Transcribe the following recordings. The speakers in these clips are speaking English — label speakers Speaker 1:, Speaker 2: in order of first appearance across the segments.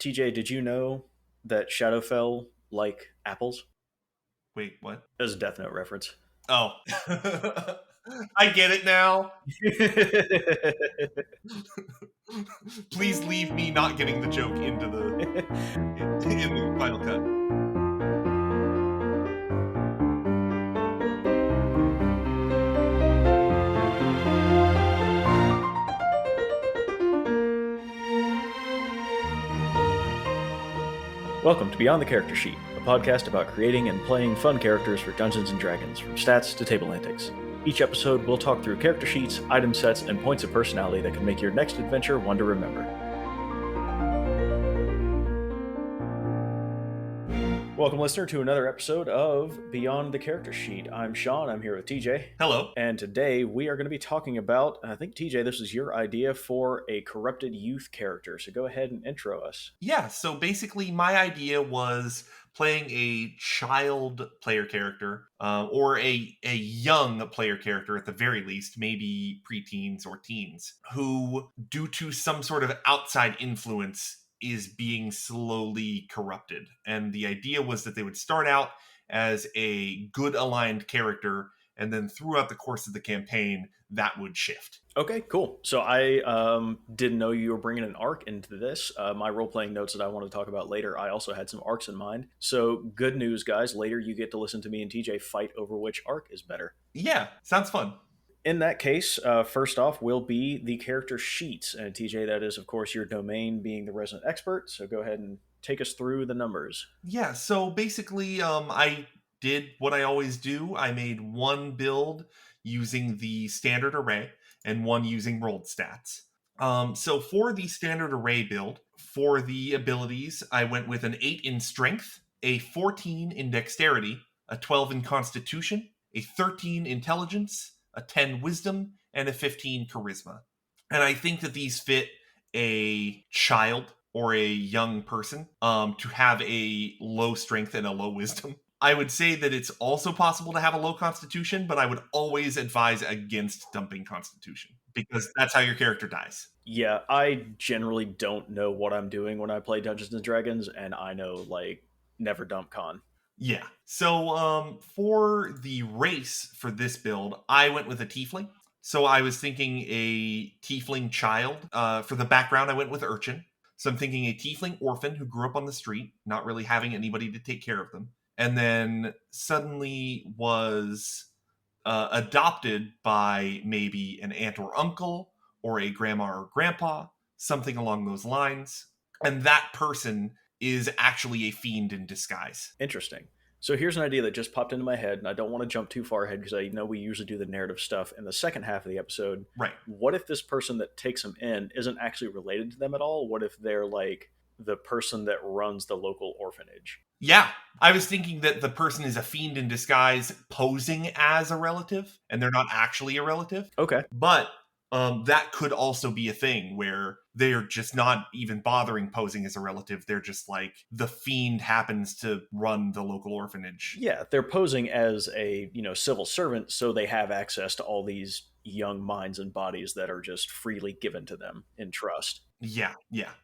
Speaker 1: TJ, did you know that Shadowfell like apples?
Speaker 2: Wait, what?
Speaker 1: As a Death Note reference.
Speaker 2: Oh. I get it now. Please leave me not getting the joke into in the final cut.
Speaker 1: Welcome to Beyond the Character Sheet, a podcast about creating and playing fun characters for Dungeons & Dragons, from stats to table antics. Each episode, we'll talk through character sheets, item sets, and points of personality that can make your next adventure one to remember. Welcome, listener, to another episode of Beyond the Character Sheet. I'm Sean. I'm here with TJ.
Speaker 2: Hello.
Speaker 1: And today we are going to be talking about, I think, TJ, this is your idea for a corrupted youth character. So go ahead and intro us.
Speaker 2: Yeah, so basically my idea was playing a child player character, or a young player character at the very least, maybe preteens or teens, who, due to some sort of outside influence, is being slowly corrupted. And the idea was that they would start out as a good aligned character, and then throughout the course of the campaign, that would shift.
Speaker 1: Okay, cool. So I didn't know you were bringing an arc into this. My role-playing notes that I want to talk about later, I also had some arcs in mind. So good news, guys. Later you get to listen to me and TJ fight over which arc is better.
Speaker 2: Yeah, sounds fun.
Speaker 1: In that case, first off will be the character sheets. And TJ, that is, of course, your domain, being the resident expert. So go ahead and take us through the numbers.
Speaker 2: Yeah, so basically, I did what I always do. I made one build using the standard array and one using rolled stats. So for the standard array build, for the abilities, I went with an 8 in strength, a 14 in dexterity, a 12 in constitution, a 13 intelligence, a 10 wisdom, and a 15 charisma. And I think that these fit a child or a young person to have a low strength and a low wisdom. I would say that it's also possible to have a low constitution, but I would always advise against dumping constitution, because that's how your character dies.
Speaker 1: Yeah, I generally don't know what I'm doing when I play Dungeons & Dragons, and I know, never dump con.
Speaker 2: Yeah. So for the race for this build, I went with a tiefling. So I was thinking a tiefling child. For the background, I went with urchin. So I'm thinking a tiefling orphan who grew up on the street, not really having anybody to take care of them, and then suddenly was adopted by maybe an aunt or uncle or a grandma or grandpa, something along those lines. And that person is actually a fiend in disguise.
Speaker 1: Interesting. So here's an idea that just popped into my head, and I don't want to jump too far ahead because I know we usually do the narrative stuff in the second half of the episode.
Speaker 2: Right.
Speaker 1: What if this person that takes them in isn't actually related to them at all? What if they're like the person that runs the local orphanage?
Speaker 2: Yeah. I was thinking that the person is a fiend in disguise posing as a relative, and they're not actually a relative.
Speaker 1: Okay.
Speaker 2: But that could also be a thing where they're just not even bothering posing as a relative. They're just like, the fiend happens to run the local orphanage.
Speaker 1: Yeah, they're posing as a, civil servant, so they have access to all these young minds and bodies that are just freely given to them in trust.
Speaker 2: Yeah.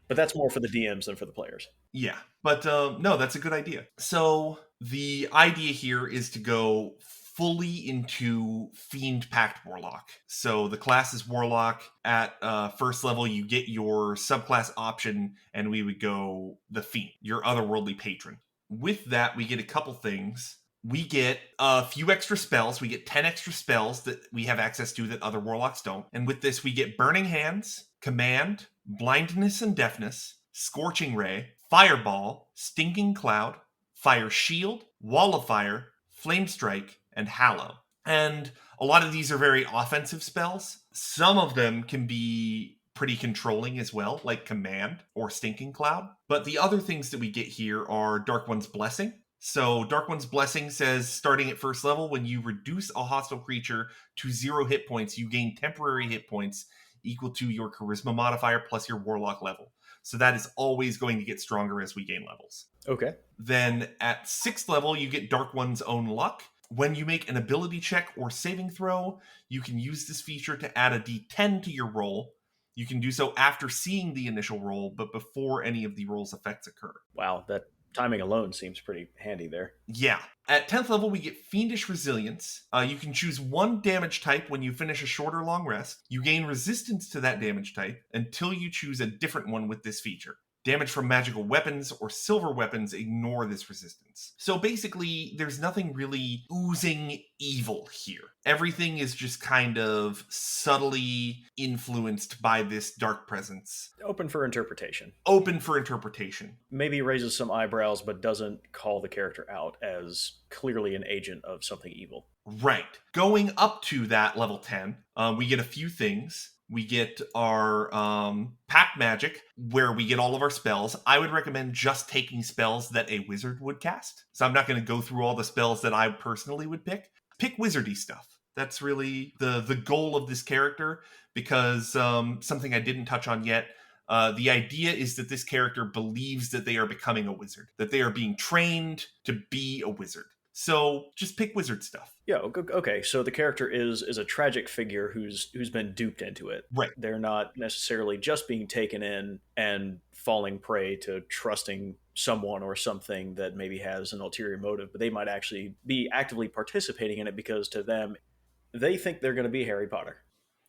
Speaker 1: But that's more for the DMs than for the players.
Speaker 2: Yeah. But no, that's a good idea. So the idea here is to go fully into Fiend Pact Warlock. So the class is Warlock. At first level, you get your subclass option, and we would go the Fiend, your otherworldly patron. With that, we get a couple things. We get a few extra spells. We get 10 extra spells that we have access to that other Warlocks don't. And with this, we get Burning Hands, Command, Blindness and Deafness, Scorching Ray, Fireball, Stinking Cloud, Fire Shield, Wall of Fire, Flame Strike, and Hallow. And a lot of these are very offensive spells. Some of them can be pretty controlling as well, like Command or Stinking Cloud. But the other things that we get here are Dark One's Blessing. So Dark One's Blessing says, starting at first level, when you reduce a hostile creature to 0 hit points, you gain temporary hit points equal to your Charisma modifier plus your Warlock level. So that is always going to get stronger as we gain levels.
Speaker 1: Okay.
Speaker 2: Then at 6th level, you get Dark One's Own Luck. When you make an ability check or saving throw, you can use this feature to add a d10 to your roll. You can do so after seeing the initial roll, but before any of the roll's effects occur.
Speaker 1: Wow, that timing alone seems pretty handy there.
Speaker 2: Yeah. At 10th level, we get Fiendish Resilience. You can choose one damage type when you finish a short or long rest. You gain resistance to that damage type until you choose a different one with this feature. Damage from magical weapons or silver weapons ignore this resistance. So basically, there's nothing really oozing evil here. Everything is just kind of subtly influenced by this dark presence.
Speaker 1: Open for interpretation.
Speaker 2: Open for interpretation.
Speaker 1: Maybe raises some eyebrows, but doesn't call the character out as clearly an agent of something evil.
Speaker 2: Right. Going up to that level 10, we get a few things. We get our pact magic, where we get all of our spells. I would recommend just taking spells that a wizard would cast. So I'm not going to go through all the spells that I personally would pick. Pick wizardy stuff. That's really the goal of this character, because something I didn't touch on yet, the idea is that this character believes that they are becoming a wizard, that they are being trained to be a wizard. So just pick wizard stuff.
Speaker 1: Yeah, okay. So the character is a tragic figure who's been duped into it.
Speaker 2: Right.
Speaker 1: They're not necessarily just being taken in and falling prey to trusting someone or something that maybe has an ulterior motive, but they might actually be actively participating in it because to them, they think they're going to be Harry Potter.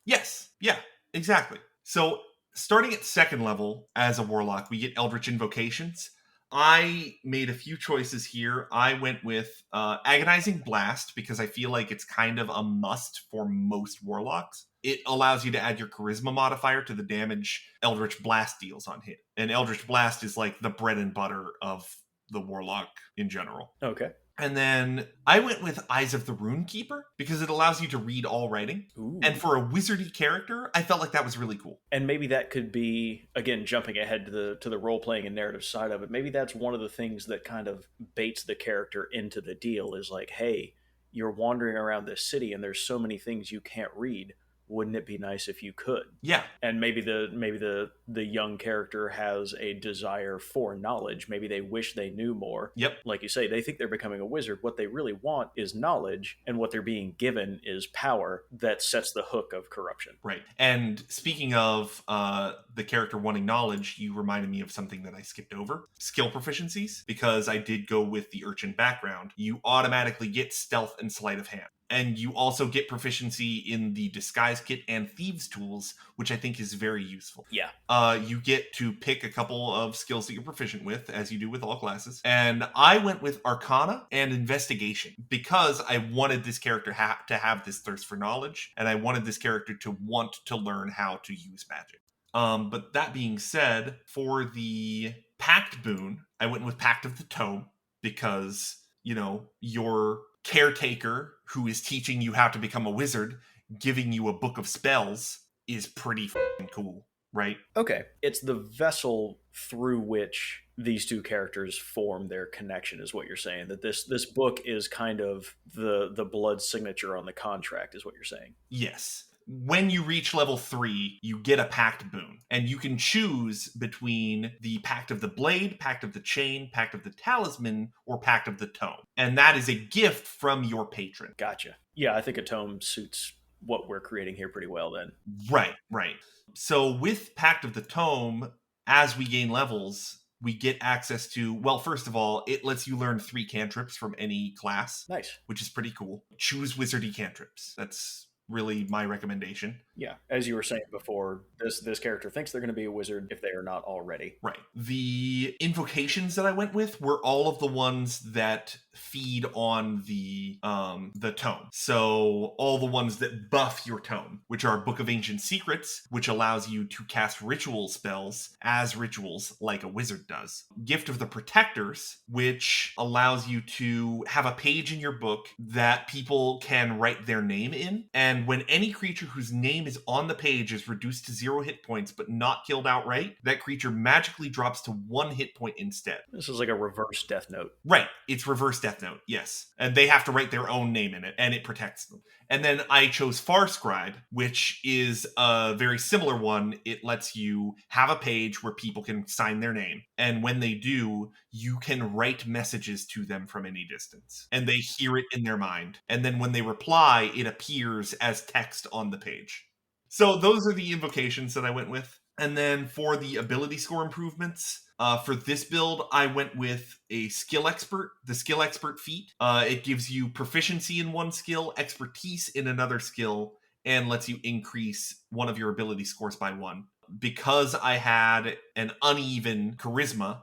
Speaker 2: Yes. Yeah, exactly. So starting at 2nd level as a warlock, we get Eldritch Invocations. I made a few choices here. I went with Agonizing Blast because I feel like it's kind of a must for most warlocks. It allows you to add your charisma modifier to the damage Eldritch Blast deals on hit. And Eldritch Blast is like the bread and butter of the warlock in general.
Speaker 1: Okay.
Speaker 2: And then I went with Eyes of the Runekeeper because it allows you to read all writing.
Speaker 1: Ooh.
Speaker 2: And for a wizardy character, I felt like that was really cool.
Speaker 1: And maybe that could be, again, jumping ahead to the role playing and narrative side of it. Maybe that's one of the things that kind of baits the character into the deal is like, hey, you're wandering around this city and there's so many things you can't read. Wouldn't it be nice if you could?
Speaker 2: Yeah.
Speaker 1: And maybe the young character has a desire for knowledge. Maybe they wish they knew more.
Speaker 2: Yep.
Speaker 1: Like you say, they think they're becoming a wizard. What they really want is knowledge, and what they're being given is power that sets the hook of corruption.
Speaker 2: Right. And speaking of the character wanting knowledge, you reminded me of something that I skipped over. Skill proficiencies, because I did go with the urchin background. You automatically get stealth and sleight of hand. And you also get proficiency in the disguise kit and thieves tools, which I think is very useful.
Speaker 1: Yeah.
Speaker 2: You get to pick a couple of skills that you're proficient with, as you do with all classes. And I went with Arcana and Investigation because I wanted this character to have this thirst for knowledge, and I wanted this character to want to learn how to use magic. But that being said, for the Pact boon, I went with Pact of the Tome because, you know, your caretaker who is teaching you how to become a wizard, giving you a book of spells is pretty f***ing cool, right?
Speaker 1: Okay. It's the vessel through which these two characters form their connection is what you're saying. That this book is kind of the blood signature on the contract is what you're saying.
Speaker 2: Yes. When you reach level 3, you get a Pact boon, and you can choose between the Pact of the Blade, Pact of the Chain, Pact of the Talisman, or Pact of the Tome. And that is a gift from your patron.
Speaker 1: Gotcha. Yeah, I think a tome suits what we're creating here pretty well then.
Speaker 2: Right. So with Pact of the Tome, as we gain levels, we get access to, well, first of all, it lets you learn 3 cantrips from any class.
Speaker 1: Nice.
Speaker 2: Which is pretty cool. Choose wizardy cantrips. That's really my recommendation.
Speaker 1: Yeah, as you were saying before, this character thinks they're going to be a wizard if they are not already.
Speaker 2: Right. The invocations that I went with were all of the ones that feed on the tome. So all the ones that buff your tome, which are Book of Ancient Secrets, which allows you to cast ritual spells as rituals like a wizard does. Gift of the Protectors, which allows you to have a page in your book that people can write their name in. And when any creature whose name is on the page is reduced to 0 hit points but not killed outright, that creature magically drops to 1 hit point instead.
Speaker 1: This is like a reverse Death Note.
Speaker 2: Right. It's reverse Death Note, yes. And they have to write their own name in it, and it protects them. And then I chose Farscribe, which is a very similar one. It lets you have a page where people can sign their name. And when they do, you can write messages to them from any distance. And they hear it in their mind. And then when they reply, it appears as text on the page. So those are the invocations that I went with. And then for the ability score improvements, for this build, I went with a skill expert, the skill expert feat. It gives you proficiency in one skill, expertise in another skill, and lets you increase one of your ability scores by one. Because I had an uneven charisma,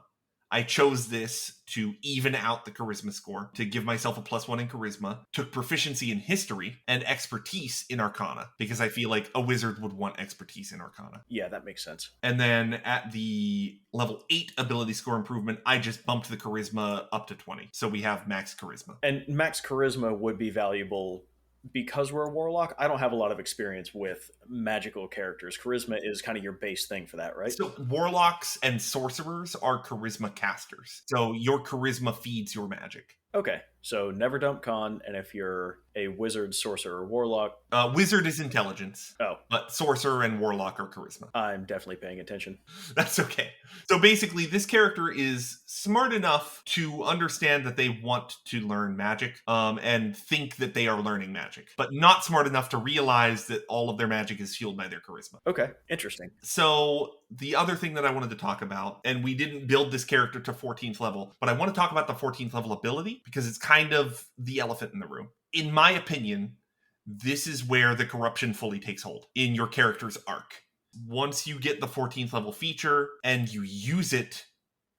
Speaker 2: I chose this to even out the charisma score, to give myself a +1 in charisma, took proficiency in history and expertise in arcana, because I feel like a wizard would want expertise in arcana.
Speaker 1: Yeah, that makes sense.
Speaker 2: And then at the level 8 ability score improvement, I just bumped the charisma up to 20. So we have max charisma.
Speaker 1: And max charisma would be valuable because we're a warlock. I don't have a lot of experience with magical characters. Charisma is kind of your base thing for that, right?
Speaker 2: So warlocks and sorcerers are charisma casters. So your charisma feeds your magic.
Speaker 1: Okay, so never dump con, and if you're a wizard, sorcerer, or warlock,
Speaker 2: Wizard is intelligence,
Speaker 1: oh,
Speaker 2: but sorcerer and warlock are charisma.
Speaker 1: I'm definitely paying attention.
Speaker 2: That's okay. So basically, this character is smart enough to understand that they want to learn magic, and think that they are learning magic, but not smart enough to realize that all of their magic is fueled by their charisma.
Speaker 1: Okay, interesting.
Speaker 2: So the other thing that I wanted to talk about, and we didn't build this character to 14th level, but I want to talk about the 14th level ability because it's kind of the elephant in the room. In my opinion, this is where the corruption fully takes hold in your character's arc. Once you get the 14th level feature and you use it,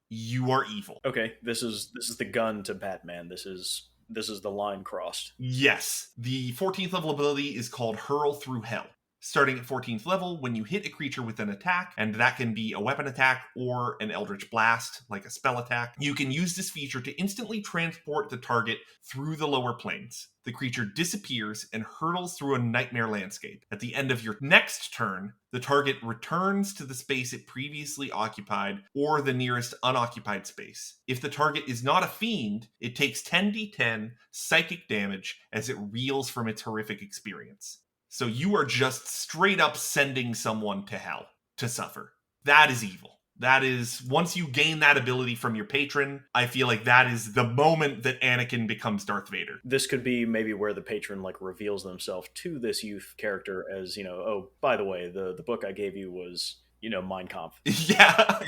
Speaker 2: you are evil.
Speaker 1: Okay, this is the gun to Batman. This is the line crossed.
Speaker 2: Yes. The 14th level ability is called Hurl Through Hell. Starting at 14th level, when you hit a creature with an attack, and that can be a weapon attack or an Eldritch Blast, like a spell attack, you can use this feature to instantly transport the target through the lower planes. The creature disappears and hurtles through a nightmare landscape. At the end of your next turn, the target returns to the space it previously occupied or the nearest unoccupied space. If the target is not a fiend, it takes 10d10 psychic damage as it reels from its horrific experience. So you are just straight up sending someone to hell to suffer. That is evil. That is, once you gain that ability from your patron, I feel like that is the moment that Anakin becomes Darth Vader.
Speaker 1: This could be maybe where the patron like reveals themselves to this youth character as, oh, by the way, the book I gave you was, Mein Kampf.
Speaker 2: Yeah.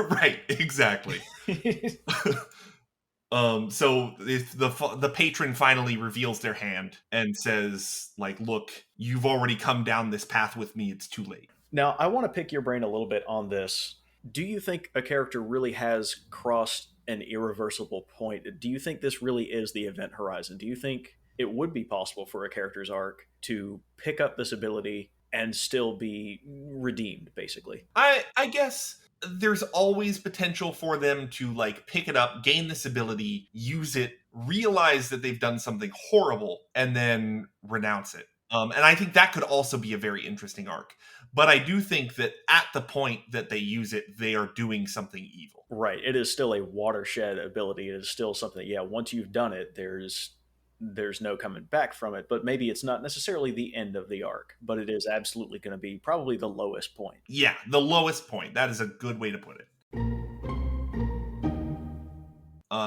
Speaker 2: Right, exactly. So if the patron finally reveals their hand and says, like, look, you've already come down this path with me, it's too late.
Speaker 1: Now, I want to pick your brain a little bit on this. Do you think a character really has crossed an irreversible point? Do you think this really is the event horizon? Do you think it would be possible for a character's arc to pick up this ability and still be redeemed, basically?
Speaker 2: I guess there's always potential for them to like pick it up, gain this ability, use it, realize that they've done something horrible, and then renounce it. And I think that could also be a very interesting arc. But I do think that at the point that they use it, they are doing something evil.
Speaker 1: Right. It is still a watershed ability. It is still something that, yeah, once you've done it, there's no coming back from it. But maybe it's not necessarily the end of the arc, but it is absolutely going to be probably the lowest point.
Speaker 2: Yeah, the lowest point. That is a good way to put it.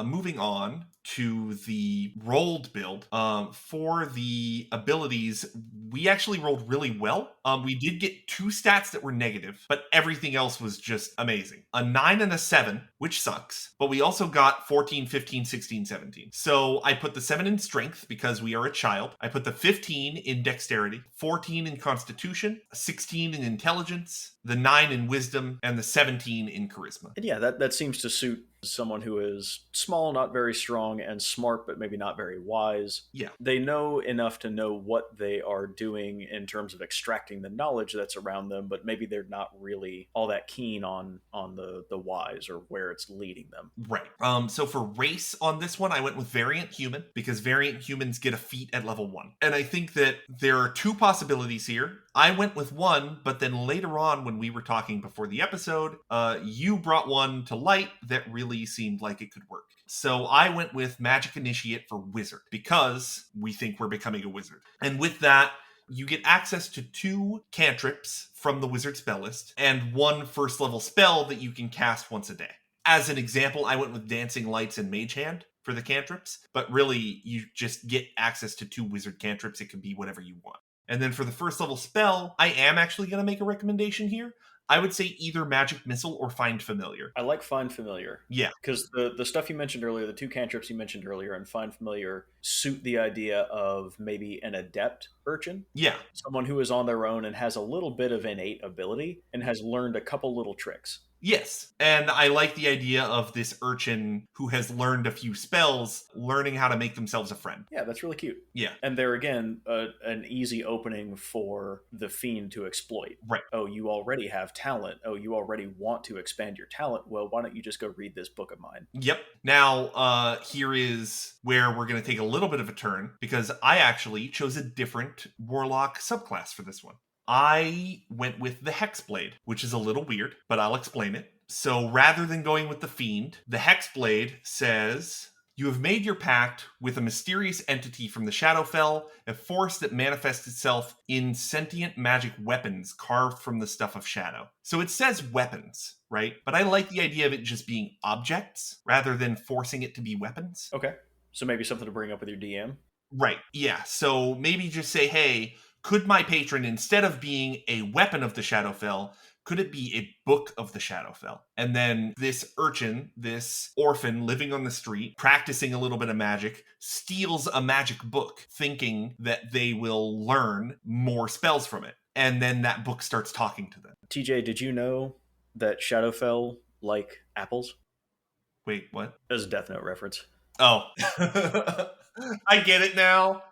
Speaker 2: Moving on to the rolled build. For the abilities, we actually rolled really well. We did get 2 stats that were negative, but everything else was just amazing. A 9 and a 7, which sucks, but we also got 14, 15, 16, 17. So I put the 7 in strength because we are a child. I put the 15 in dexterity, 14 in constitution, 16 in intelligence, the 9 in wisdom, and the 17 in charisma.
Speaker 1: And yeah, that seems to suit someone who is small, not very strong, and smart, but maybe not very wise.
Speaker 2: Yeah.
Speaker 1: They know enough to know what they are doing in terms of extracting the knowledge that's around them, but maybe they're not really all that keen on the whys or where it's leading them.
Speaker 2: Right. So for race on this one, I went with variant human because variant humans get a feat at level 1. And I think that there are 2 possibilities here. I went with one, but then later on when we were talking before the episode, you brought one to light that really seemed like it could work. So I went with Magic Initiate for Wizard because we think we're becoming a wizard. And with that, you get access to 2 cantrips from the wizard spell list and 1 first level spell that you can cast once a day. As an example, I went with Dancing Lights and Mage Hand for the cantrips, but really you just get access to 2 wizard cantrips. It can be whatever you want. And then for the first level spell, I am actually going to make a recommendation here. I would say either Magic Missile or Find Familiar.
Speaker 1: I like Find Familiar.
Speaker 2: Yeah.
Speaker 1: Because the stuff you mentioned earlier, the two cantrips you mentioned earlier, and Find Familiar suit the idea of maybe an adept urchin.
Speaker 2: Yeah.
Speaker 1: Someone who is on their own and has a little bit of innate ability and has learned a couple little tricks.
Speaker 2: Yes. And I like the idea of this urchin who has learned a few spells, learning how to make themselves a friend.
Speaker 1: Yeah, that's really cute.
Speaker 2: Yeah.
Speaker 1: And there again, an easy opening for the fiend to exploit.
Speaker 2: Right.
Speaker 1: Oh, you already have talent. Oh, you already want to expand your talent. Well, why don't you just go read this book of mine?
Speaker 2: Yep. Now, here is where we're going to take a little bit of a turn, because I actually chose a different warlock subclass for this one. I went with the Hexblade, which is a little weird, but I'll explain it. So rather than going with the Fiend, the Hexblade says, you have made your pact with a mysterious entity from the Shadowfell, a force that manifests itself in sentient magic weapons carved from the stuff of shadow. So it says weapons, right? But I like the idea of it just being objects rather than forcing it to be weapons.
Speaker 1: Okay. So maybe something to bring up with your DM?
Speaker 2: Right. Yeah. So maybe just say, hey, could my patron, instead of being a weapon of the Shadowfell, could it be a book of the Shadowfell? And then this urchin, this orphan living on the street, practicing a little bit of magic, steals a magic book, thinking that they will learn more spells from it. And then that book starts talking to them.
Speaker 1: TJ, did you know that Shadowfell like apples?
Speaker 2: Wait, what?
Speaker 1: As a Death Note reference.
Speaker 2: Oh. I get it now.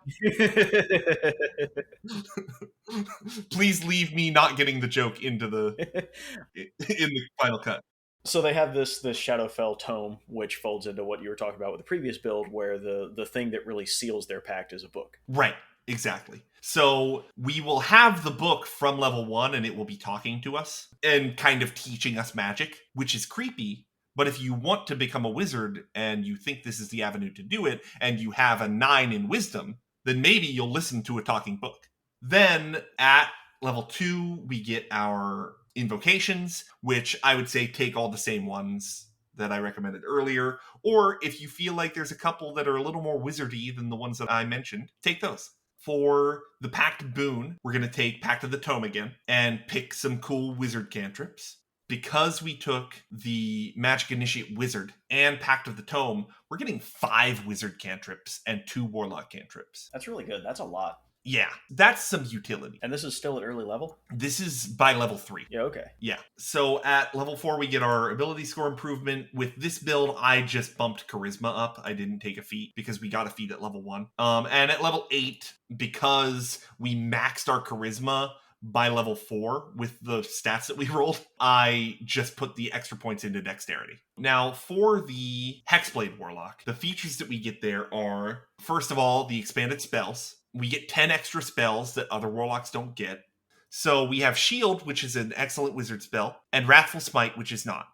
Speaker 2: Please leave me not getting the joke into in the final cut.
Speaker 1: So they have this Shadowfell tome, which folds into what you were talking about with the previous build, where the thing that really seals their pact is a book.
Speaker 2: Right, exactly. So we will have the book from level 1, and it will be talking to us and kind of teaching us magic, which is creepy. But if you want to become a wizard and you think this is the avenue to do it, and you have a 9 in wisdom, then maybe you'll listen to a talking book. Then at level 2, we get our invocations, which I would say take all the same ones that I recommended earlier. Or if you feel like there's a couple that are a little more wizardy than the ones that I mentioned, take those. For the Pact Boon, we're going to take Pact of the Tome again and pick some cool wizard cantrips. Because we took the Magic Initiate Wizard and Pact of the Tome, we're getting 5 wizard cantrips and 2 warlock cantrips.
Speaker 1: That's really good. That's a lot.
Speaker 2: Yeah, that's some utility.
Speaker 1: And this is still at early level?
Speaker 2: This is by level 3.
Speaker 1: Yeah, okay.
Speaker 2: Yeah. So at level 4, we get our ability score improvement. With this build, I just bumped Charisma up. I didn't take a feat because we got a feat at level 1. And at level 8, because we maxed our Charisma by level 4 with the stats that we rolled, I just put the extra points into dexterity. Now, for the Hexblade Warlock, the features that we get there are, first of all, the expanded spells. We get 10 extra spells that other warlocks don't get. So we have Shield, which is an excellent wizard spell, and Wrathful Smite, which is not.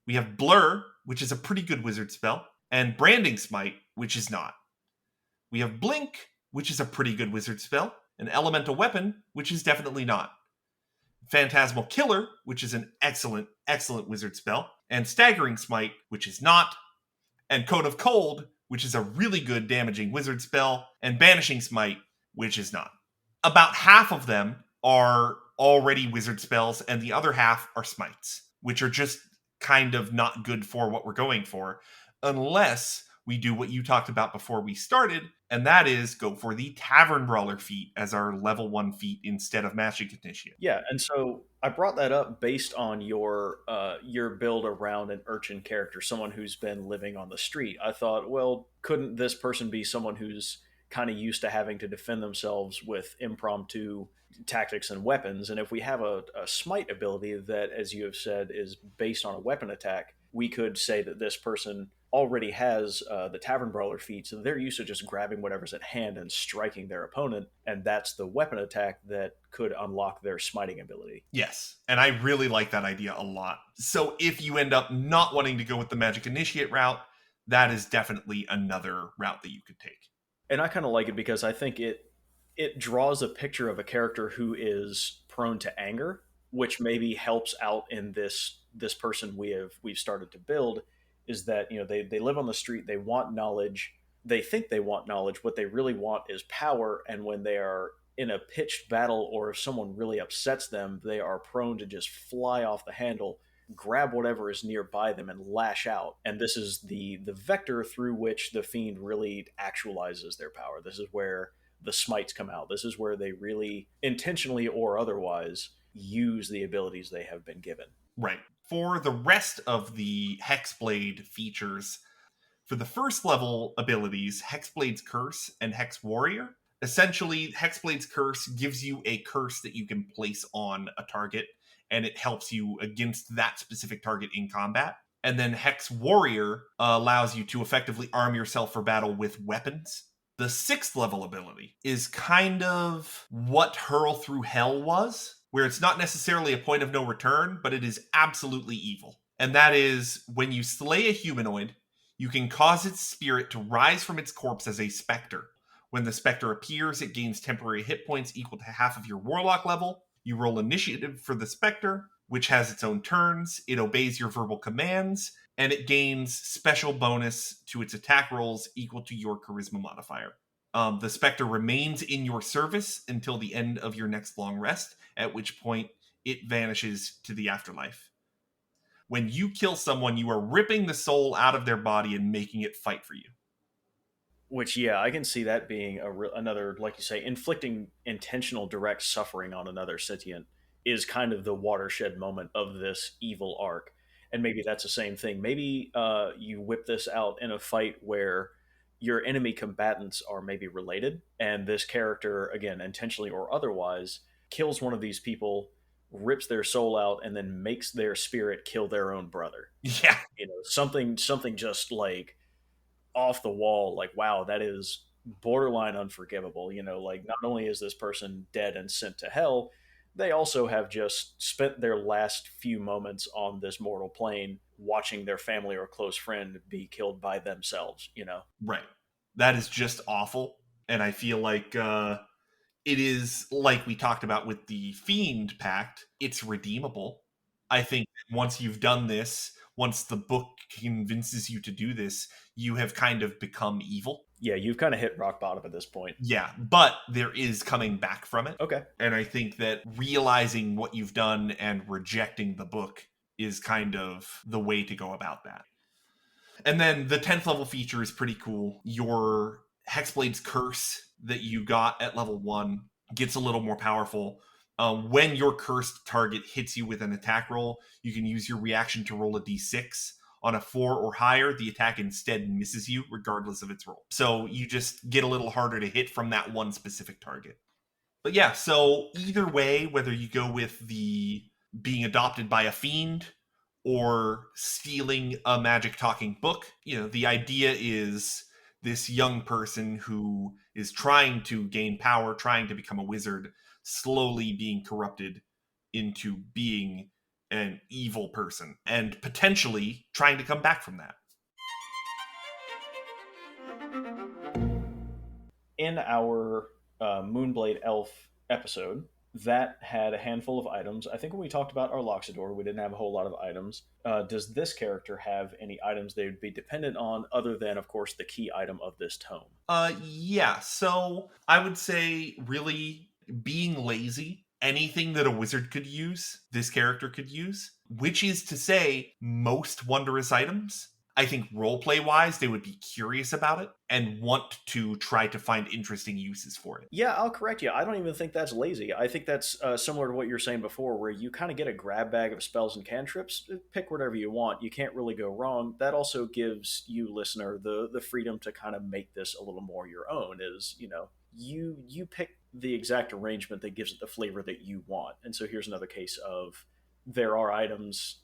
Speaker 2: We have Blur, which is a pretty good wizard spell, and Branding Smite, which is not. We have Blink, which is a pretty good wizard spell, an Elemental Weapon, which is definitely not. Phantasmal Killer, which is an excellent, excellent wizard spell, and Staggering Smite, which is not, and Cone of Cold, which is a really good damaging wizard spell, and Banishing Smite, which is not. About half of them are already wizard spells, and the other half are smites, which are just kind of not good for what we're going for, unless we do what you talked about before we started, and that is go for the Tavern Brawler feat as our level 1 feat instead of Magic Initiate.
Speaker 1: Yeah, and so I brought that up based on your build around an urchin character, someone who's been living on the street. I thought, well, couldn't this person be someone who's kind of used to having to defend themselves with impromptu tactics and weapons? And if we have a smite ability that, as you have said, is based on a weapon attack, we could say that this person already has the Tavern Brawler feat, so they're used to just grabbing whatever's at hand and striking their opponent, and that's the weapon attack that could unlock their smiting ability.
Speaker 2: Yes, and I really like that idea a lot. So if you end up not wanting to go with the Magic Initiate route, that is definitely another route that you could take.
Speaker 1: And I kind of like it because I think it draws a picture of a character who is prone to anger, which maybe helps out in this person we've started to build. Is that, you know, they live on the street, they want knowledge, they think they want knowledge, what they really want is power, and when they are in a pitched battle, or if someone really upsets them, they are prone to just fly off the handle, grab whatever is nearby them, and lash out. And this is the vector through which the fiend really actualizes their power. This is where the smites come out. This is where they really, intentionally or otherwise, use the abilities they have been given.
Speaker 2: Right. For the rest of the Hexblade features, for the first level abilities, Hexblade's Curse and Hex Warrior, essentially, Hexblade's Curse gives you a curse that you can place on a target, and it helps you against that specific target in combat. And then Hex Warrior allows you to effectively arm yourself for battle with weapons. The 6th level ability is kind of what Hurl Through Hell was, where it's not necessarily a point of no return, but it is absolutely evil. And that is, when you slay a humanoid, you can cause its spirit to rise from its corpse as a specter. When the specter appears, it gains temporary hit points equal to half of your warlock level. You roll initiative for the specter, which has its own turns. It obeys your verbal commands, and it gains special bonus to its attack rolls equal to your charisma modifier. The specter remains in your service until the end of your next long rest, at which point it vanishes to the afterlife. When you kill someone, you are ripping the soul out of their body and making it fight for you.
Speaker 1: Which, yeah, I can see that being another, like you say, inflicting intentional direct suffering on another sentient is kind of the watershed moment of this evil arc. And maybe that's the same thing. Maybe you whip this out in a fight where your enemy combatants are maybe related, and this character, again, intentionally or otherwise, kills one of these people, rips their soul out, and then makes their spirit kill their own brother.
Speaker 2: Yeah.
Speaker 1: Something just like off the wall, like, wow, that is borderline unforgivable. Like, not only is this person dead and sent to hell, they also have just spent their last few moments on this mortal plane watching their family or close friend be killed by themselves.
Speaker 2: Right. That is just awful. And I feel like it is, like we talked about with the Fiend Pact, it's redeemable. I think once you've done this, once the book convinces you to do this, you have kind of become evil.
Speaker 1: Yeah, you've kind of hit rock bottom at this point.
Speaker 2: Yeah, but there is coming back from it.
Speaker 1: Okay.
Speaker 2: And I think that realizing what you've done and rejecting the book is kind of the way to go about that. And then the 10th level feature is pretty cool. Your Hexblade's Curse that you got at level 1 gets a little more powerful. When your cursed target hits you with an attack roll, you can use your reaction to roll a d6. On a 4 or higher, the attack instead misses you, regardless of its roll. So you just get a little harder to hit from that one specific target. But yeah, so either way, whether you go with the being adopted by a fiend or stealing a magic talking book, the idea is this young person who is trying to gain power, trying to become a wizard, slowly being corrupted into being an evil person and potentially trying to come back from that.
Speaker 1: In our Moonblade Elf episode, that had a handful of items. I think when we talked about our Loxodor, we didn't have a whole lot of items. Does this character have any items they would be dependent on other than, of course, the key item of this tome?
Speaker 2: Yeah. So I would say really being lazy, anything that a wizard could use, this character could use, which is to say most wondrous items. I think roleplay wise, they would be curious about it and want to try to find interesting uses for it.
Speaker 1: Yeah, I'll correct you. I don't even think that's lazy. I think that's similar to what you were saying before, where you kind of get a grab bag of spells and cantrips. Pick whatever you want. You can't really go wrong. That also gives you, listener, the freedom to kind of make this a little more your own. You pick the exact arrangement that gives it the flavor that you want. And so here's another case of there are items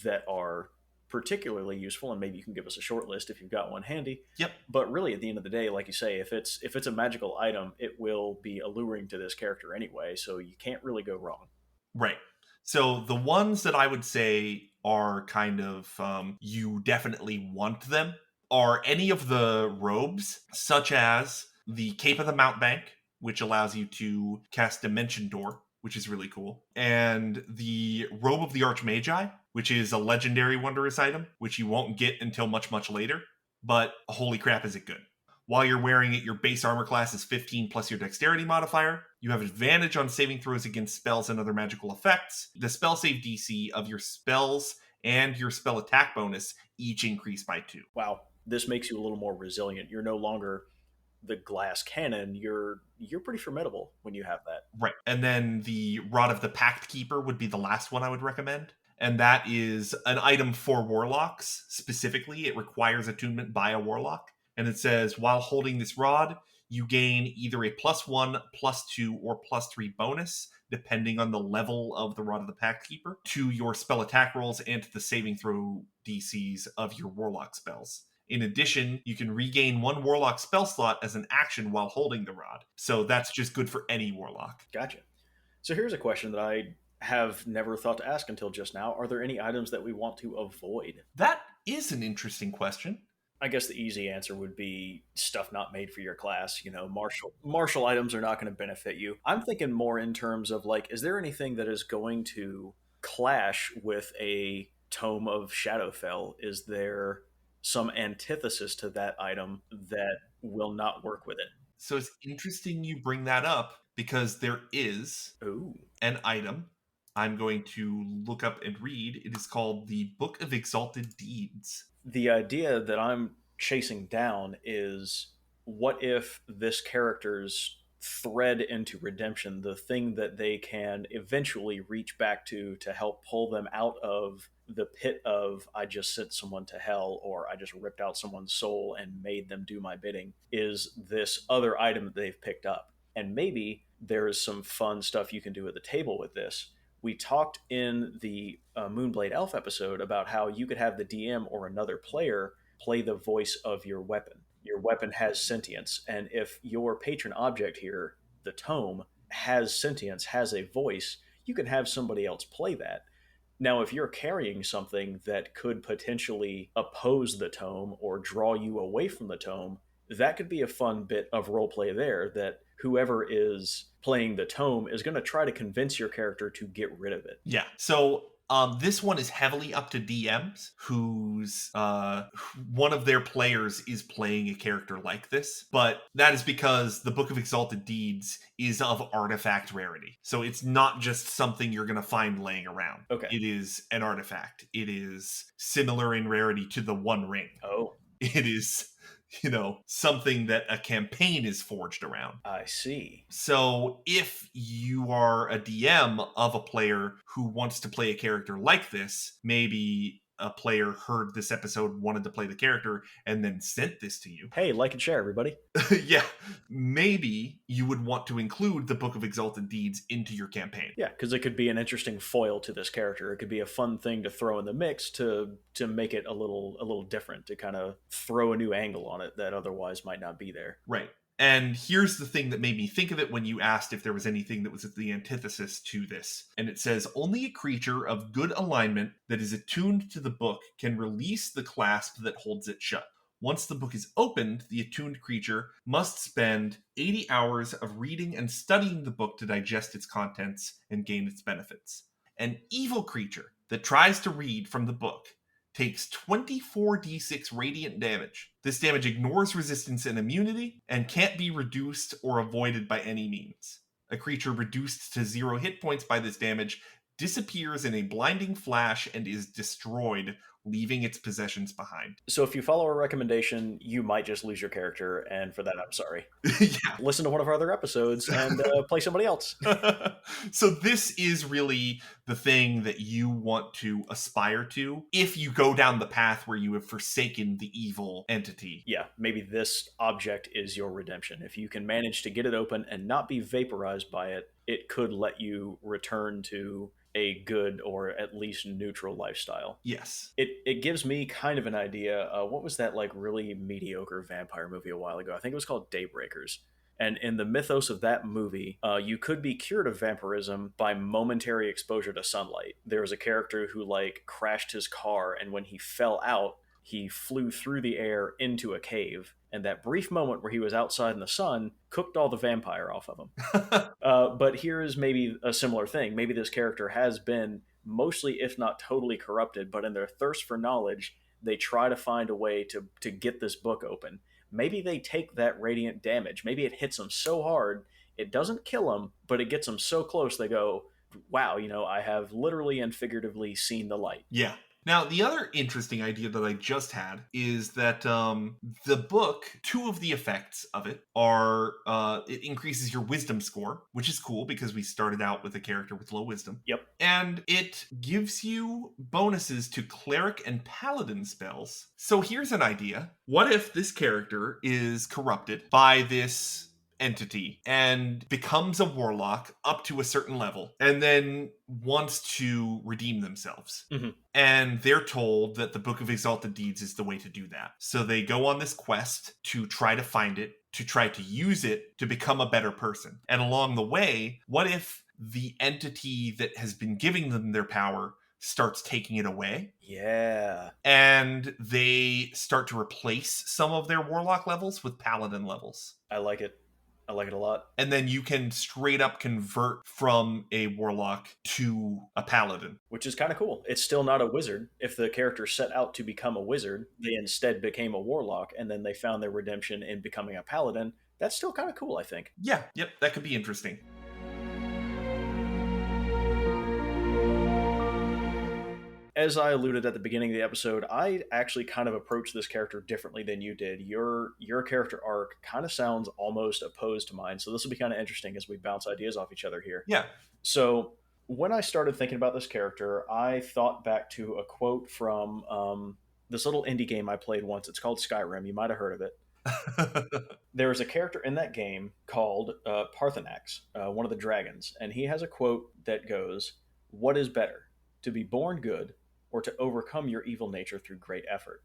Speaker 1: that are particularly useful, and maybe you can give us a short list if you've got one handy.
Speaker 2: Yep.
Speaker 1: But really, at the end of the day, like you say, if it's a magical item, it will be alluring to this character anyway, so you can't really go wrong.
Speaker 2: Right. So the ones that I would say are kind of you definitely want them are any of the robes, such as the Cape of the Mountebank, which allows you to cast Dimension Door, which is really cool, and the Robe of the Archmagi, which is a legendary wondrous item, which you won't get until much, much later, but holy crap, is it good. While you're wearing it, your base armor class is 15 plus your dexterity modifier. You have advantage on saving throws against spells and other magical effects. The spell save DC of your spells and your spell attack bonus each increase by 2.
Speaker 1: Wow, this makes you a little more resilient. You're no longer the glass cannon. You're pretty formidable when you have that.
Speaker 2: Right. And then the Rod of the Pact Keeper would be the last one I would recommend. And that is an item for warlocks. Specifically, it requires attunement by a warlock. And it says, while holding this rod, you gain either a +1, +2, or +3 bonus, depending on the level of the Rod of the Pact Keeper, to your spell attack rolls and to the saving throw DCs of your warlock spells. In addition, you can regain 1 warlock spell slot as an action while holding the rod. So that's just good for any warlock.
Speaker 1: Gotcha. So here's a question that I have never thought to ask until just now. Are there any items that we want to avoid?
Speaker 2: That is an interesting question.
Speaker 1: I guess the easy answer would be stuff not made for your class. Martial items are not going to benefit you. I'm thinking more in terms of like, is there anything that is going to clash with a Tome of Shadowfell? Is there some antithesis to that item that will not work with it?
Speaker 2: So it's interesting you bring that up because there is
Speaker 1: Ooh.
Speaker 2: an item I'm going to look up and read. It is called the Book of Exalted Deeds.
Speaker 1: The idea that I'm chasing down is, what if this character's thread into redemption, the thing that they can eventually reach back to help pull them out of the pit of, I just sent someone to hell, or I just ripped out someone's soul and made them do my bidding, is this other item that they've picked up. And maybe there is some fun stuff you can do at the table with this. We talked in the Moonblade Elf episode about how you could have the DM or another player play the voice of your weapon. Your weapon has sentience, and if your patron object here, the tome, has sentience, has a voice, you can have somebody else play that. Now, if you're carrying something that could potentially oppose the tome or draw you away from the tome, that could be a fun bit of roleplay there, that whoever is playing the tome is going to try to convince your character to get rid of it.
Speaker 2: Yeah. So this one is heavily up to DMs whose one of their players is playing a character like this. But that is because the Book of Exalted Deeds is of artifact rarity. So it's not just something you're going to find laying around.
Speaker 1: Okay.
Speaker 2: It is an artifact. It is similar in rarity to the One Ring.
Speaker 1: Oh.
Speaker 2: It is, something that a campaign is forged around.
Speaker 1: I see.
Speaker 2: So if you are a DM of a player who wants to play a character like this, maybe a player heard this episode, wanted to play the character, and then sent this to you.
Speaker 1: Hey, like and share, everybody.
Speaker 2: Yeah, maybe you would want to include the Book of Exalted Deeds into your campaign.
Speaker 1: Yeah, because it could be an interesting foil to this character. It could be a fun thing to throw in the mix to make it a little different, to kind of throw a new angle on it that otherwise might not be there.
Speaker 2: Right. And here's the thing that made me think of it when you asked if there was anything that was the antithesis to this. And it says, only a creature of good alignment that is attuned to the book can release the clasp that holds it shut. Once the book is opened, the attuned creature must spend 80 hours of reading and studying the book to digest its contents and gain its benefits. An evil creature that tries to read from the book takes 24d6 radiant damage. This damage ignores resistance and immunity and can't be reduced or avoided by any means. A creature reduced to 0 hit points by this damage disappears in a blinding flash and is destroyed, leaving its possessions behind.
Speaker 1: So if you follow our recommendation, you might just lose your character, and for that, I'm sorry.
Speaker 2: Yeah.
Speaker 1: Listen to one of our other episodes and play somebody else.
Speaker 2: So this is really the thing that you want to aspire to if you go down the path where you have forsaken the evil entity.
Speaker 1: Yeah, maybe this object is your redemption. If you can manage to get it open and not be vaporized by it, it could let you return to a good or at least neutral lifestyle.
Speaker 2: Yes.
Speaker 1: It gives me kind of an idea. What was that like really mediocre vampire movie a while ago? I think it was called Daybreakers. And in the mythos of that movie, you could be cured of vampirism by momentary exposure to sunlight. There was a character who like crashed his car, and when he fell out, he flew through the air into a cave. And that brief moment where he was outside in the sun cooked all the vampire off of him. But here is maybe a similar thing. Maybe this character has been mostly, if not totally corrupted, but in their thirst for knowledge, they try to find a way to get this book open. maybe they take that radiant damage. Maybe it hits them so hard it doesn't kill them, but it gets them so close they go, wow, I have literally and figuratively seen the light.
Speaker 2: Yeah. Now, the other interesting idea that I just had is that the book, two of the effects of it are it increases your wisdom score, which is cool because we started out with a character with low wisdom.
Speaker 1: Yep.
Speaker 2: And it gives you bonuses to cleric and paladin spells. So here's an idea. What if this character is corrupted by this entity and becomes a warlock up to a certain level and then wants to redeem themselves?
Speaker 1: Mm-hmm.
Speaker 2: And they're told that the Book of Exalted Deeds is the way to do that. So they go on this quest to try to find it, to try to use it to become a better person. And along the way, what if the entity that has been giving them their power starts taking it away?
Speaker 1: Yeah.
Speaker 2: And they start to replace some of their warlock levels with paladin levels.
Speaker 1: I like it. I like it a lot.
Speaker 2: And then you can straight up convert from a warlock to a paladin.
Speaker 1: Which is kind of cool. It's still not a wizard. If the character set out to become a wizard, they instead became a warlock, and then they found their redemption in becoming a paladin. That's still kind of cool, I think.
Speaker 2: Yeah, yep, that could be interesting.
Speaker 1: As I alluded at the beginning of the episode, I actually kind of approached this character differently than you did. Your character arc kind of sounds almost opposed to mine, so this will be kind of interesting as we bounce ideas off each other here.
Speaker 2: Yeah.
Speaker 1: So when I started thinking about this character, I thought back to a quote from this little indie game I played once. It's called Skyrim. You might have heard of it. There is a character in that game called Parthenax, one of the dragons, and he has a quote that goes, "What is better, to be born good or to overcome your evil nature through great effort?"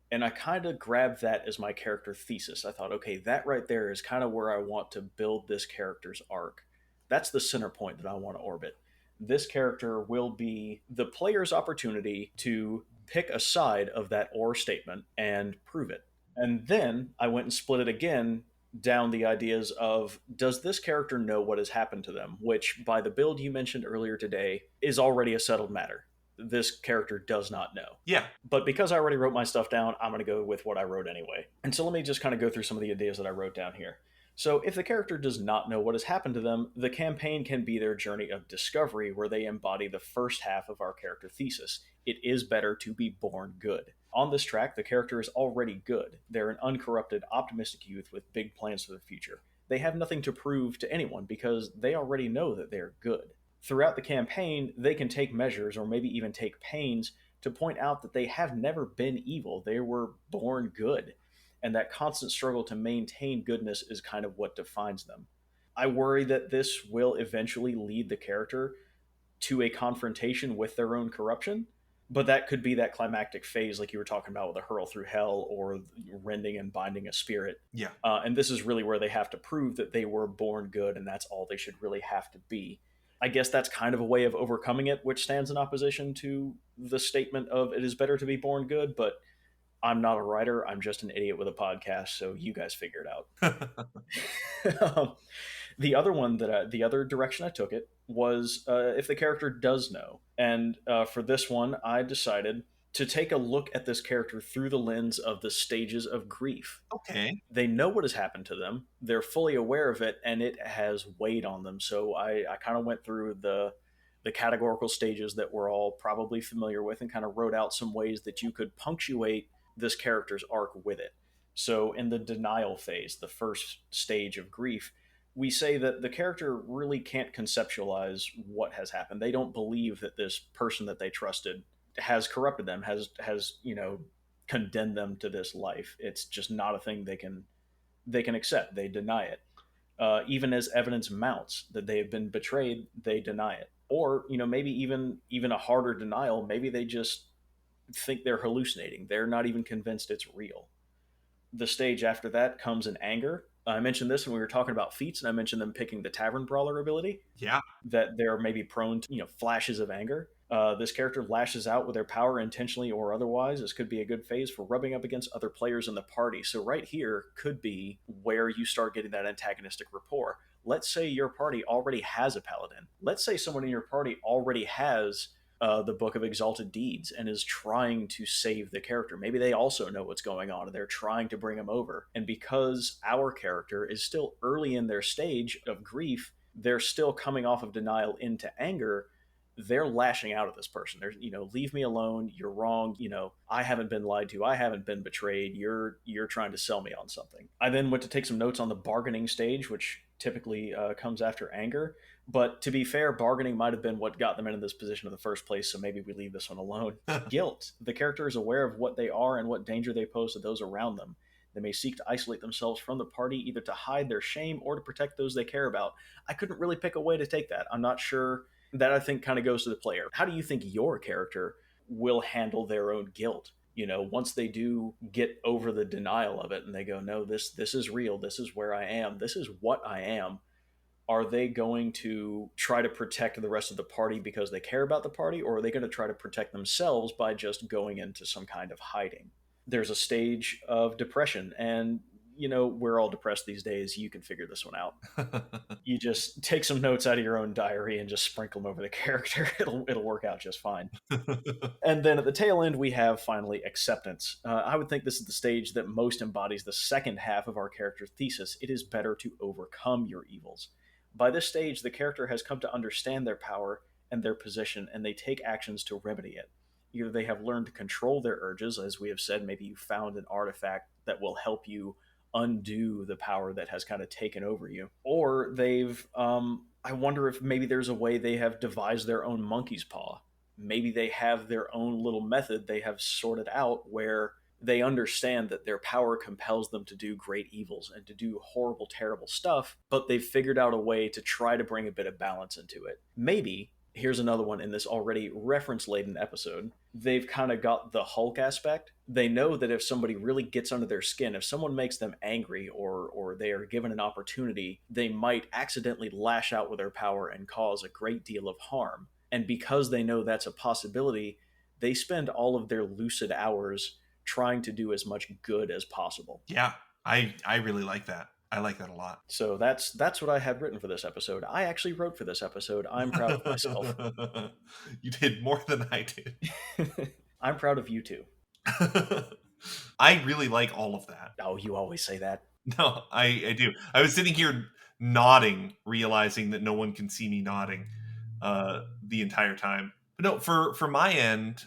Speaker 1: And I kind of grabbed that as my character thesis. I thought, okay, that right there is kind of where I want to build this character's arc. That's the center point that I want to orbit. This character will be the player's opportunity to pick a side of that or statement and prove it. And then I went and split it again down the ideas of, does this character know what has happened to them? Which, by the build you mentioned earlier today, is already a settled matter. This character does not know.
Speaker 2: Yeah.
Speaker 1: But because I already wrote my stuff down, I'm going to go with what I wrote anyway. And so let me just kind of go through some of the ideas that I wrote down here. So if the character does not know what has happened to them, the campaign can be their journey of discovery where they embody the first half of our character thesis. It is better to be born good. On this track, the character is already good. They're an uncorrupted, optimistic youth with big plans for the future. They have nothing to prove to anyone because they already know that they're good. Throughout the campaign, they can take measures or maybe even take pains to point out that they have never been evil. They were born good. And that constant struggle to maintain goodness is kind of what defines them. I worry that this will eventually lead the character to a confrontation with their own corruption, but that could be that climactic phase like you were talking about with a hurl through hell or rending and binding a spirit.
Speaker 2: Yeah.
Speaker 1: And this is really where they have to prove that they were born good, and that's all they should really have to be. I guess that's kind of a way of overcoming it, which stands in opposition to the statement of it is better to be born good, but I'm not a writer. I'm just an idiot with a podcast, so you guys figure it out. The other direction I took it was if the character does know. And for this one, I decided to take a look at this character through the lens of the stages of grief.
Speaker 2: Okay.
Speaker 1: They know what has happened to them. They're fully aware of it, and it has weighed on them. So I kind of went through the categorical stages that we're all probably familiar with and kind of wrote out some ways that you could punctuate this character's arc with it. So in the denial phase, the first stage of grief, we say that the character really can't conceptualize what has happened. They don't believe that this person that they trusted has corrupted them, has condemned them to this life. It's just not a thing they can accept. They deny it. Even as evidence mounts that they have been betrayed, they deny it. Or maybe even a harder denial. Maybe they just think they're hallucinating. They're not even convinced it's real. The stage after that comes in anger. I mentioned this when we were talking about feats, and I mentioned them picking the Tavern Brawler ability.
Speaker 2: Yeah.
Speaker 1: That they're maybe prone to, flashes of anger. This character lashes out with their power intentionally or otherwise. This could be a good phase for rubbing up against other players in the party. So right here could be where you start getting that antagonistic rapport. Let's say your party already has a paladin. Let's say someone in your party already has the Book of Exalted Deeds and is trying to save the character. Maybe they also know what's going on and they're trying to bring him over. And because our character is still early in their stage of grief, they're still coming off of denial into anger. They're lashing out at this person. They're, leave me alone. You're wrong. I haven't been lied to. I haven't been betrayed. You're trying to sell me on something. I then went to take some notes on the bargaining stage, which typically comes after anger. But to be fair, bargaining might have been what got them into this position in the first place, so maybe we leave this one alone. Guilt. The character is aware of what they are and what danger they pose to those around them. They may seek to isolate themselves from the party, either to hide their shame or to protect those they care about. I couldn't really pick a way to take that. I'm not sure. That, I think, kind of goes to the player. How do you think your character will handle their own guilt? Once they do get over the denial of it and they go, no, this is real. This is where I am. This is what I am. Are they going to try to protect the rest of the party because they care about the party, or are they going to try to protect themselves by just going into some kind of hiding? There's a stage of depression, and we're all depressed these days. You can figure this one out. You just take some notes out of your own diary and just sprinkle them over the character. It'll work out just fine. And then at the tail end, we have finally acceptance. I would think this is the stage that most embodies the second half of our character's thesis. It is better to overcome your evils. By this stage, the character has come to understand their power and their position, and they take actions to remedy it. Either they have learned to control their urges, as we have said, maybe you found an artifact that will help you undo the power that has kind of taken over you, or they've I wonder if maybe there's a way they have devised their own monkey's paw. Maybe they have their own little method they have sorted out where they understand that their power compels them to do great evils and to do horrible, terrible stuff, but they've figured out a way to try to bring a bit of balance into it. Maybe, here's another one in this already reference-laden episode, they've kind of got the Hulk aspect. They know that if somebody really gets under their skin, if someone makes them angry or they are given an opportunity, they might accidentally lash out with their power and cause a great deal of harm. And because they know that's a possibility, they spend all of their lucid hours trying to do as much good as possible.
Speaker 2: Yeah, I really like that. I like that a lot.
Speaker 1: So that's what I had written for this episode. I actually wrote for this episode. I'm proud of myself.
Speaker 2: You did more than I did.
Speaker 1: I'm proud of you too.
Speaker 2: I really like all of that.
Speaker 1: Oh, you always say that.
Speaker 2: No, I do. I was sitting here nodding, realizing that no one can see me nodding the entire time. But no, for my end,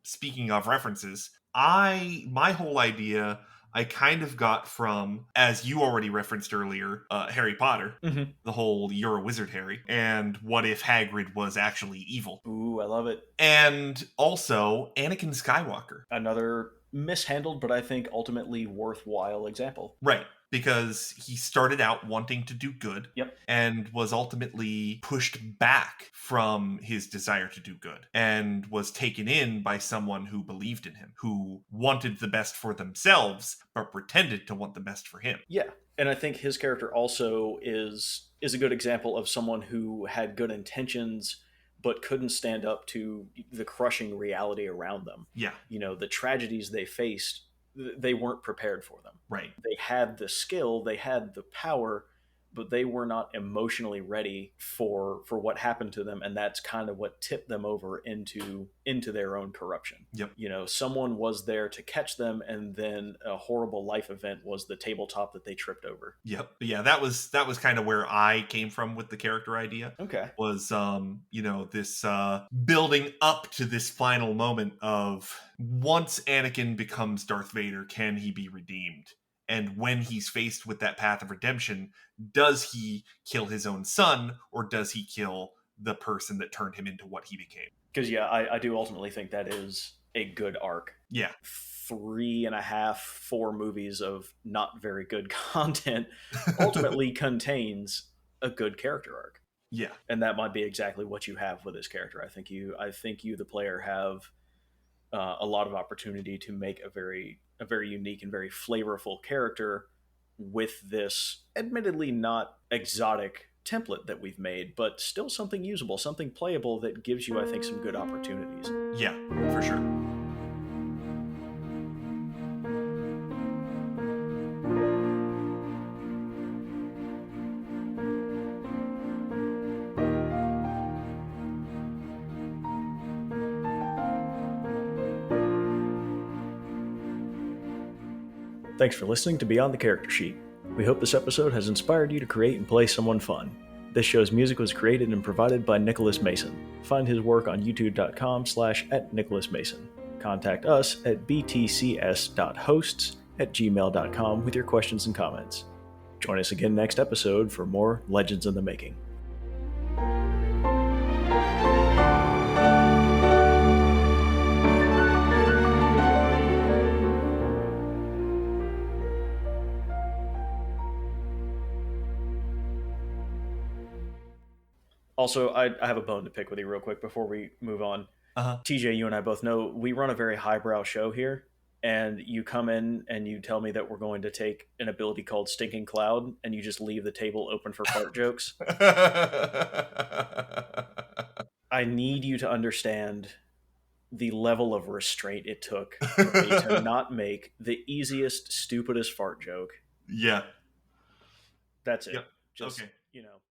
Speaker 2: speaking of references, my whole idea I kind of got from, as you already referenced earlier, Harry Potter, the whole "you're a wizard, Harry," and what if Hagrid was actually evil?
Speaker 1: Ooh, I love it.
Speaker 2: And also Anakin Skywalker.
Speaker 1: Another mishandled, but I think ultimately worthwhile example.
Speaker 2: Right. Because he started out wanting to do good,
Speaker 1: Yep,
Speaker 2: and was ultimately pushed back from his desire to do good and was taken in by someone who believed in him, who wanted the best for themselves but pretended to want the best for him.
Speaker 1: Yeah, and I think his character also is a good example of someone who had good intentions but couldn't stand up to the crushing reality around them.
Speaker 2: Yeah.
Speaker 1: The tragedies they faced, they weren't prepared for them.
Speaker 2: Right.
Speaker 1: They had the skill, they had the power, but they were not emotionally ready for what happened to them, and that's kind of what tipped them over into their own corruption.
Speaker 2: Yep.
Speaker 1: Someone was there to catch them, and then a horrible life event was the tabletop that they tripped over.
Speaker 2: Yep. Yeah, that was kind of where I came from with the character idea.
Speaker 1: Okay.
Speaker 2: Was this building up to this final moment of, once Anakin becomes Darth Vader, can he be redeemed? And when he's faced with that path of redemption, does he kill his own son, or does he kill the person that turned him into what he became?
Speaker 1: Because, yeah, I do ultimately think that is a good arc.
Speaker 2: Yeah.
Speaker 1: 3.5, 4 movies of not very good content ultimately contains a good character arc.
Speaker 2: Yeah.
Speaker 1: And that might be exactly what you have with this character. I think you, the player, have a lot of opportunity to make a very unique and very flavorful character with this admittedly not exotic template that we've made, but still something usable, something playable that gives you, I think, some good opportunities.
Speaker 2: Yeah, for sure.
Speaker 1: Thanks for listening to Beyond the Character Sheet. We hope this episode has inspired you to create and play someone fun. This show's music was created and provided by Nicholas Mason. Find his work on youtube.com/@NicholasMason. Contact us at btcs.hosts@gmail.com with your questions and comments. Join us again next episode for more Legends in the Making. Also, I have a bone to pick with you real quick before we move on. TJ, you and I both know we run a very highbrow show here, and you come in and you tell me that we're going to take an ability called Stinking Cloud, and you just leave the table open for fart jokes. I need you to understand the level of restraint it took for me to not make the easiest, stupidest fart joke.
Speaker 2: Yeah.
Speaker 1: That's it.
Speaker 2: Yep.
Speaker 1: Just,
Speaker 2: okay.